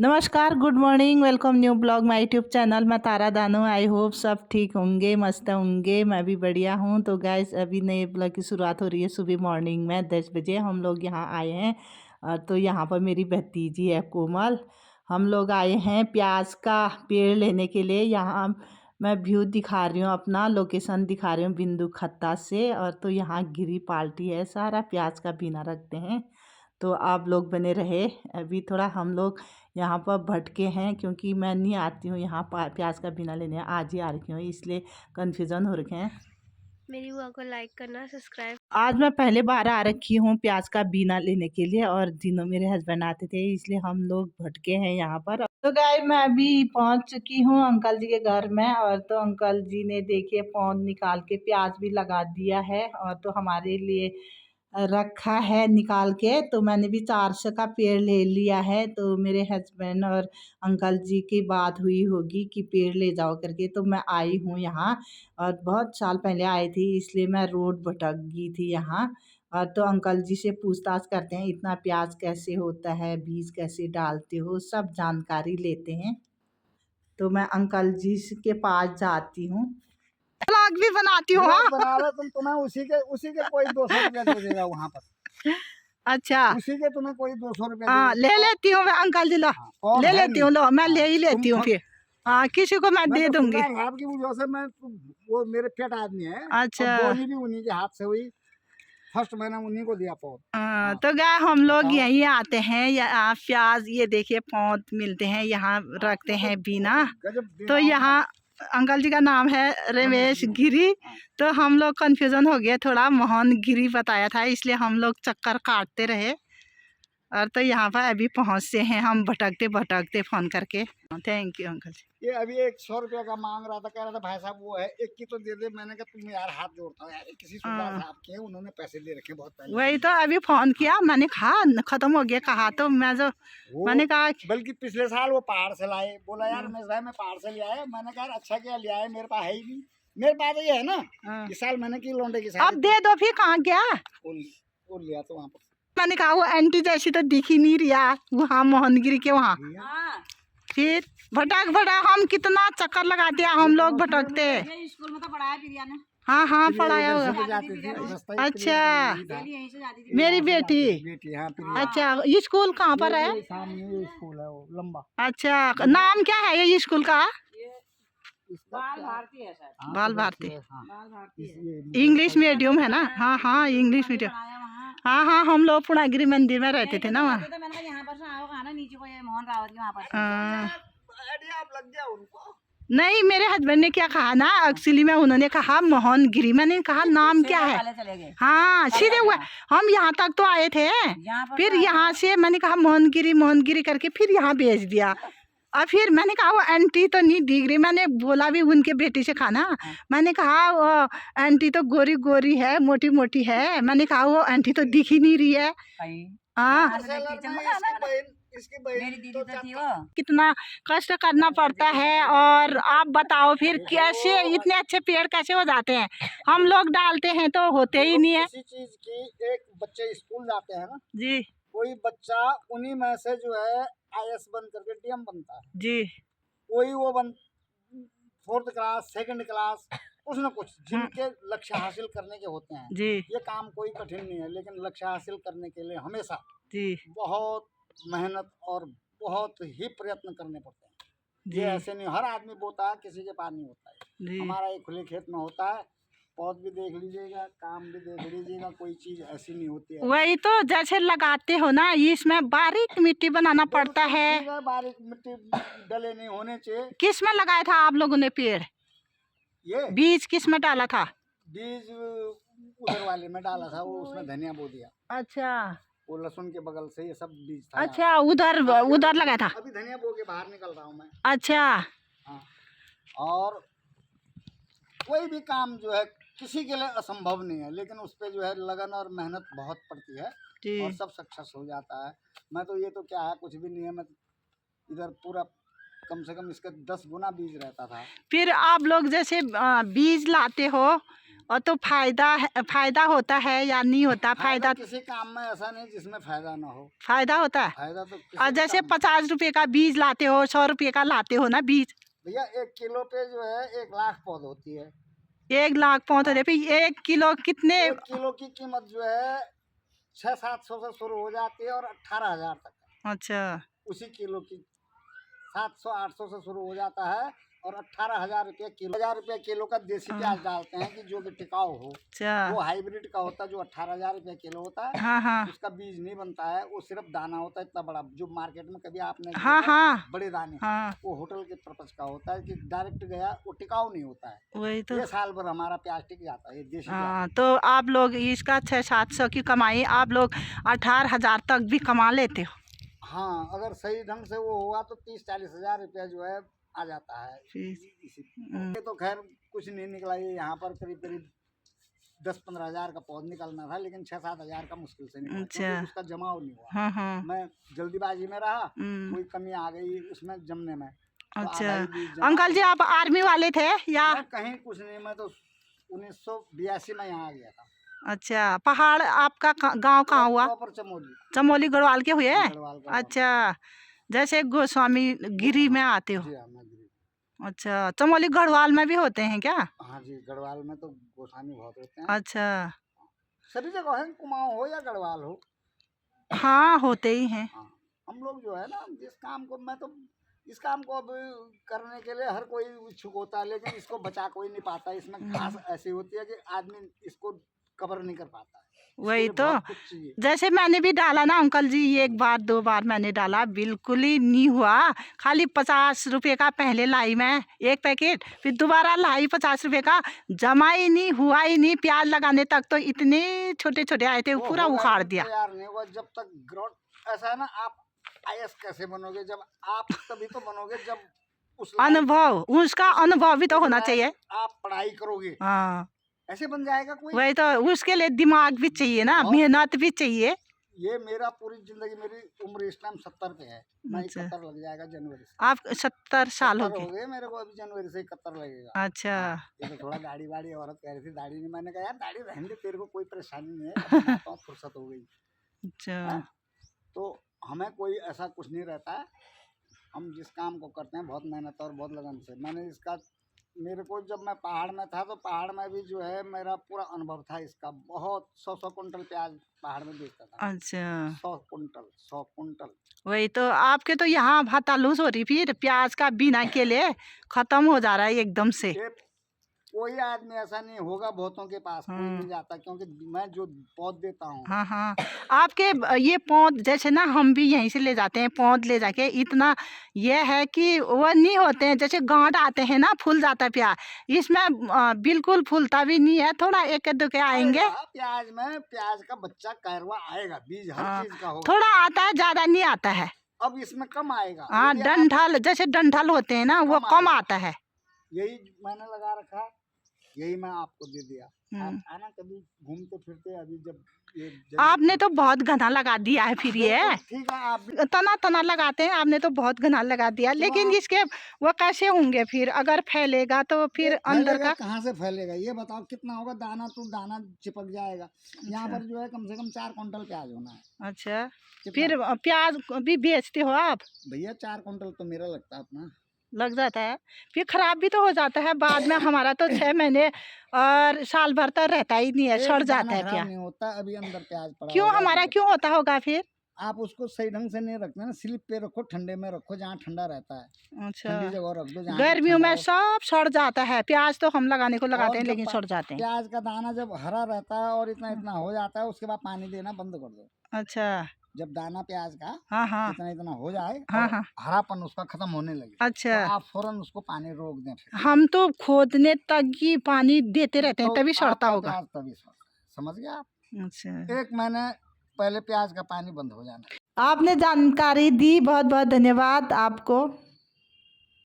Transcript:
नमस्कार, good morning, welcome new blog my YouTube channel. मैं तारा Danu. I hope सब ठीक होंगे, मस्त होंगे। मैं भी बढ़िया हूँ। तो गाइस अभी नए ब्लॉग की शुरुआत हो रही है सुबह मॉर्निंग में 10 बजे। हम लोग यहाँ आए हैं और तो यहाँ पर मेरी भतीजी है कोमल। हम लोग आए हैं प्याज का पेड़ लेने के लिए। यहाँ मैं व्यू दिखा रही हूँ, अपना लोकेशन दिखा रही हूँ बिंदु खत्ता से। और तो यहाँ गिरी पार्टी है, सारा प्याज का बीना रखते हैं। तो आप लोग बने रहे। अभी थोड़ा हम लोग यहाँ पर भटके हैं क्योंकि मैं नहीं आती हूँ यहाँ प्याज का बिना लेने। आज ही आ रखी हूँ इसलिए कन्फ्यूज़न हो रखे हैं। मेरी बुआ को लाइक करना, सब्सक्राइब। आज मैं पहले बार आ रखी हूँ प्याज का बीना लेने के लिए और दिनों मेरे हस्बैंड आते थे, इसलिए हम लोग भटके हैं यहाँ पर। तो गाय मैं अभी पहुँच चुकी हूँ अंकल जी के घर में। और तो अंकल जी ने देखिए पौध निकाल के प्याज भी लगा दिया है और तो हमारे लिए रखा है निकाल के। तो मैंने भी 400 का पेड़ ले लिया है। तो मेरे हस्बैंड और अंकल जी की बात हुई होगी कि पेड़ ले जाओ करके, तो मैं आई हूँ यहाँ। और बहुत साल पहले आई थी इसलिए मैं रोड भटक गई थी यहाँ। और तो अंकल जी से पूछताछ करते हैं इतना प्याज कैसे होता है, बीज कैसे डालते हो, सब जानकारी लेते हैं। तो मैं अंकल जी के पास जाती हूँ, ब्लॉग भी बनाती हूँ। ब्लॉग बना लो तुम, तुम्हें उसी के कोई 200 रुपया दे देगा वहाँ पर। अच्छा, उसी के तुम्हें कोई 200 रुपया दे हाँ देगा। ले लेती हूँ मैं अंकल जी। लो और ले है लेती नहीं। हूँ, लो मैं ले ही तुम लेती हूँ फिर। हाँ किसी को मैं दे तो दूंगी। खुदा साहब की वजह से मैं वो मेरे पेट आदमी है। और अच्छा, बोनी भी उन्हीं के हाथ से हुई। फर्स्ट मैंने उन्हीं को दिया पौध। हाँ, तो गाय हम लोग बताओ। यहीं आते हैं या प्याज ये देखिए पौध मिलते हैं यहाँ रखते हैं बीना। गजब तो दिनाओं में। यहाँ अंकल जी का नाम है रमेश गिरी। हाँ। तो हम लोग कंफ्यूजन हो गया, थोड़ा मोहन गिरी बताया था इसलिए हम लोग चक्कर काटते रहे। और तो यहाँ पर अभी पहुँचते हैं हम भटकते भटकते फ़ोन करके। थैंक यू अंकल जी। ये अभी 100 रुपया का मांग रहा था, कह रहा था भाई साहब वो है एक की तो दे दे। मैंने कहा तुम यार हाथ जोड़ता हूँ यार, किसी सुल्तान साहब के हैं, उन्होंने पैसे दे रखे बहुत पहले। वही तो अभी फोन किया, मैंने कहा खत्म हो गया, कहा तो मैं जो मैंने कहा बल्कि पिछले साल वो पहाड़ से लाए। बोला यार रमेश भाई मैं पहाड़ से ले आया। मैंने कहा अच्छा क्या ले आए, मेरे पास है ही नहीं। मेरे पास तो ये है ना। इस साल मैंने की लौंडे की अब दे दो फिर। कहाँ गया? वो लिया तो वहाँ पर। मैंने कहा वो एंटी जैसी तो दिख ही नहीं रहा वहाँ मोहनगिरी के वहाँ। फिर भटक भटक हम कितना चक्कर लगाते हैं हम लोग भटकते। स्कूल में तो पढ़ाया प्रिया ने। हाँ हाँ पढ़ाया इधर से होगा। जाती थी, रास्ता ही अच्छा, यही था। यहीं से जाती थी। मेरी बेटी। बेटी हाँ प्रिया। अच्छा, ये स्कूल कहाँ पर है? ये सामने ये स्कूल है वो लंबा। अच्छा, नाम क्या है ये स्कूल का? बाल भारती है सर। हाँ, बाल भारती। हाँ। बाल भारती है। इंग्लिश मीडियम है ना? हाँ हाँ इंग्लिश मीडियम। पढ़ाया वहाँ। हाँ हाँ हम लोग पुनागिरी मंदिर में रहते थे ना वहाँ। तो मैंने कहा यहाँ पर से आओ, कहा ना नीचे को, ये मोहन रावत के वहाँ पर से। आइडिया आप लग गया उनको। नहीं, मेरे हस्बैंड ने क्या कहा ना, एक्चुअली में उन्होंने कहा मोहन गिरी। मैंने कहा नाम क्या है? पहले चले गए। हाँ सीधे हुआ। हम यहाँ तक तो आए थे, फिर यहाँ से मैंने कहा मोहन गिरी करके फिर यहाँ भेज दिया। और फिर मैंने कहा वो आंटी तो नहीं दिख रही। मैंने बोला भी उनके बेटी से खाना, मैंने कहा वो आंटी तो गोरी गोरी है, मोटी मोटी है। मैंने कहा वो आंटी तो दिख ही नहीं रही है। हाँ इसकी बहन तो थी वो। कितना कष्ट करना पड़ता है। और आप बताओ फिर कैसे इतने अच्छे पेड़ कैसे हो जाते हैं? हम लोग डालते हैं तो होते ही नहीं है। किसी चीज की एक बच्चे स्कूल जाते हैं ना जी कोई बच्चा उन्हीं में से जो है आईएएस बन करके डीएम बनता है। जी कोई वो बन 4th क्लास 2nd क्लास कुछ न कुछ जिनके लक्ष्य हासिल करने के होते हैं। जी ये काम कोई कठिन नहीं है, लेकिन लक्ष्य हासिल करने के लिए हमेशा जी बहुत मेहनत और बहुत ही प्रयत्न करने पड़ते हैं। ये ऐसे नहीं हर आदमी बोता है, किसी के पास नहीं होता है। जी। हमारा एक खुले खेत में होता है। पौध भी देख लीजिएगा, काम भी देख लीजिएगा, कोई चीज ऐसी नहीं होती है। वही तो जैसे लगाते हो ना, इसमें बारीक मिट्टी बनाना पड़ता है। बारीक मिट्टी डले नहीं होने चाहिए। किस में लगाया था आप लोगों ने पेड़? ये बीज किस में डाला था? बीज उधर वाले में डाला था, वो उसमें धनिया बो दिया। अच्छा वो लहसुन के बगल से ये सब बीज था। अच्छा, उधर उधर लगाया था। अभी धनिया बो के बाहर निकल रहा हूँ मैं। अच्छा हाँ। और कोई भी काम जो है किसी के लिए असंभव नहीं है, लेकिन उस पर जो है लगन और मेहनत बहुत पड़ती है जी और सब सक्सेस हो जाता है। मैं तो ये तो क्या है कुछ भी नहीं है। मैं इधर पूरा कम से कम इसका 10 गुना बीज रहता था। फिर आप लोग जैसे बीज लाते हो और तो फायदा होता है या नहीं होता? फायदा किसी काम में ऐसा नहीं जिसमें फायदा ना हो। फायदा होता है। फायदा तो और जैसे 50 रुपए का बीज लाते हो, 100 रुपए का लाते हो ना बीज, भैया 1 किलो पे जो है 1 लाख पौध होती है। 1 लाख पौध होते, फिर 1 किलो कितने? 1 किलो की कीमत जो है 600-700 से शुरू हो जाती है और 18,000 तक। अच्छा, उसी किलो की 700-800 से शुरू हो जाता है और 18,000 रुपये किलो। 1,000 रुपये किलो का देसी प्याज डालते हैं कि जो कि टिकाऊ हो। अच्छा, वो हाइब्रिड का होता है जो 18,000 रुपये किलो होता है। हाँ हाँ उसका बीज नहीं बनता है, वो सिर्फ दाना होता है इतना बड़ा, जो मार्केट में कभी आपने हाँ देखा, हाँ बड़े दाने। हाँ, वो होटल के पर्पज का होता है कि डायरेक्ट गया, वो टिकाऊ नहीं होता है। वही तो। ये साल भर हमारा प्याज टिक जाता है, ये देसी प्याज। हाँ, तो आप लोग इसका 600-700 की कमाई आप लोग 18,000 तक भी कमा लेते हो? हाँ, अगर सही ढंग से वो हुआ तो 30-40 हजार रुपया जो है आ जाता है। ये तो खैर कुछ नहीं निकला। ये यहाँ पर करीब 10-15 हजार का पौध निकलना था, लेकिन 6-7 हजार का मुश्किल से निकला, क्योंकि उसका जमाव नहीं हुआ। हाँ हाँ, मैं जल्दीबाजी में रहा, कोई कमी आ गई उसमें जमने में। तो अच्छा। आधा ही बीज जमा। अंकल जी आप आर्मी वाले थे या? मैं कहीं कुछ नहीं, मैं तो 1982 में यहाँ आ गया था। अच्छा, पहाड़ आपका गांव कहाँ हुआ? प्रॉपर चमोली। चमोली गढ़वाल के हुए? गढ़वाल का। अच्छा, जैसे गोस्वामी गिरी में आते हो? जी हाँ, मैं गिरी। अच्छा, चमोली गढ़वाल में भी होते हैं क्या? हाँ जी, गढ़वाल में तो गोसानी बहुत होते हैं। अच्छा, सभी जगह है, कुमाऊं हो या गढ़वाल हो। हाँ होते ही हैं। हाँ, हम लोग जो है ना, जिस काम को, मैं तो इस काम को अब करने के लिए हर कोई इच्छुक होता है, लेकिन इसको बचा कोई नहीं पाता। इसमें घास ऐसी होती है कि आदमी इसको कवर नहीं कर पाता है। वही तो, बहुत कुछ चाहिए। जैसे मैंने भी डाला ना अंकल जी, 1 बार 2 बार मैंने डाला, बिल्कुल ही नहीं हुआ। खाली 50 रुपए का पहले लाई मैं 1 पैकेट, फिर दोबारा लाई 50 रुपए का, जमा ही नहीं, हुआ ही नहीं। प्याज लगाने तक तो इतने छोटे छोटे आए थे, पूरा उखाड़ दिया। तैयार नहीं हुआ जब तक ग्रोथ। ऐसा है ना, आप आईएएस कैसे बनोगे? जब आप तभी तो बनोगे जब उस अनुभव, उसका अनुभव भी तो होना चाहिए। आप पढ़ाई करोगे, हाँ, ऐसे बन जाएगा कोई? वही तो, उसके लिए दिमाग भी चाहिए ना, मेहनत भी चाहिए। ये मेरा पूरी जिंदगी, मेरी उम्र इस टाइम 70 पे है। मैं 71 लग जाएगा जनवरी से। आप 70 साल हो हो गए? गए मेरे को, अभी जनवरी से 71 लगेगा। अच्छा, ये तो थोड़ा दाढ़ी वाड़ी, औरत कह रही थी दाढ़ी नहीं, मैंने कहा यार दाढ़ी रहने दे, तेरे को कोई परेशानी नहीं है, अब बनाता हूं, फुर्सत हो गई। अच्छा, तो हमें कोई ऐसा कुछ नहीं रहता है। हम जिस काम को करते हैं बहुत मेहनत और बहुत लगन से। मैंने इसका, मेरे को जब मैं पहाड़ में था तो पहाड़ में भी जो है मेरा पूरा अनुभव था इसका। बहुत 100 कुंटल प्याज पहाड़ में बेचता था। अच्छा, 100 कुंटल। वही तो, आपके तो यहाँ हतालूस हो रही, फिर प्याज का बिना के लिए खत्म हो जा रहा है एकदम से। कोई आदमी ऐसा नहीं होगा, बहुतों के पास कोई नहीं जाता, क्योंकि मैं जो पौध देता हूँ। हाँ हाँ, आपके ये पौध जैसे ना, हम भी यहीं से ले जाते हैं पौध ले जाके, इतना ये है कि वो नहीं होते हैं, जैसे गांठ आते हैं ना, फूल जाता है प्याज, इसमें बिल्कुल फूलता भी नहीं है, थोड़ा एक दो के आएंगे। प्याज में प्याज का बच्चा कैरवा आएगा, बीज हर चीज का होगा। थोड़ा आता है, ज्यादा नहीं आता है। अब इसमें कम आएगा। हाँ, डंठल, जैसे डंठल होते हैं ना, वो कम आता है। यही मैंने लगा रखा, यही मैं आपको दे दिया। आप आना कभी घूमते फिरते। अभी जब आपने तो बहुत घना लगा दिया है फिर ये। ठीक है, आप तना लगाते हैं, आपने तो बहुत घना लगा दिया, लेकिन इसके वो कैसे होंगे फिर? अगर फैलेगा तो फिर अंदर का कहाँ से फैलेगा? ये बताओ कितना होगा दाना, तो दाना चिपक जाएगा। यहाँ पर जो है कम से कम 4 कुंटल प्याज होना है। अच्छा, फिर प्याज भी बेचते हो आप? भैया 4 कुंटल तो मेरा लगता है अपना। लग जाता है, फिर खराब भी तो हो जाता है बाद में। हमारा तो 6 महीने और साल भर तक रहता ही नहीं है, सड़ जाता है प्याज। नहीं होता, अभी अंदर प्याज पड़ा। क्यों हमारा क्यों होता होगा फिर? आप उसको सही ढंग से नहीं रखते ना, स्लिप पे रखो, ठंडे में रखो, जहाँ ठंडा रहता है। अच्छा, ठंडी जगह रख दो। गर्मियों में सब सड़ जाता है प्याज, तो हम लगाने को लगाते हैं लेकिन सड़ जाते हैं। प्याज का दाना जब हरा रहता है और इतना हो जाता है, उसके बाद पानी देना बंद कर दो। अच्छा, जब दाना प्याज का हाँ इतना हो जाए, हाँ, हरापन उसका खत्म होने लगे, अच्छा, तो आप फौरन उसको पानी रोक दें। हम तो खोदने तक ही पानी देते रहते हैं, तभी सड़ता होगा। तभी समझ गया आप? अच्छा, 1 महीने पहले प्याज का पानी बंद हो जाना। आपने जानकारी दी, बहुत बहुत धन्यवाद आपको।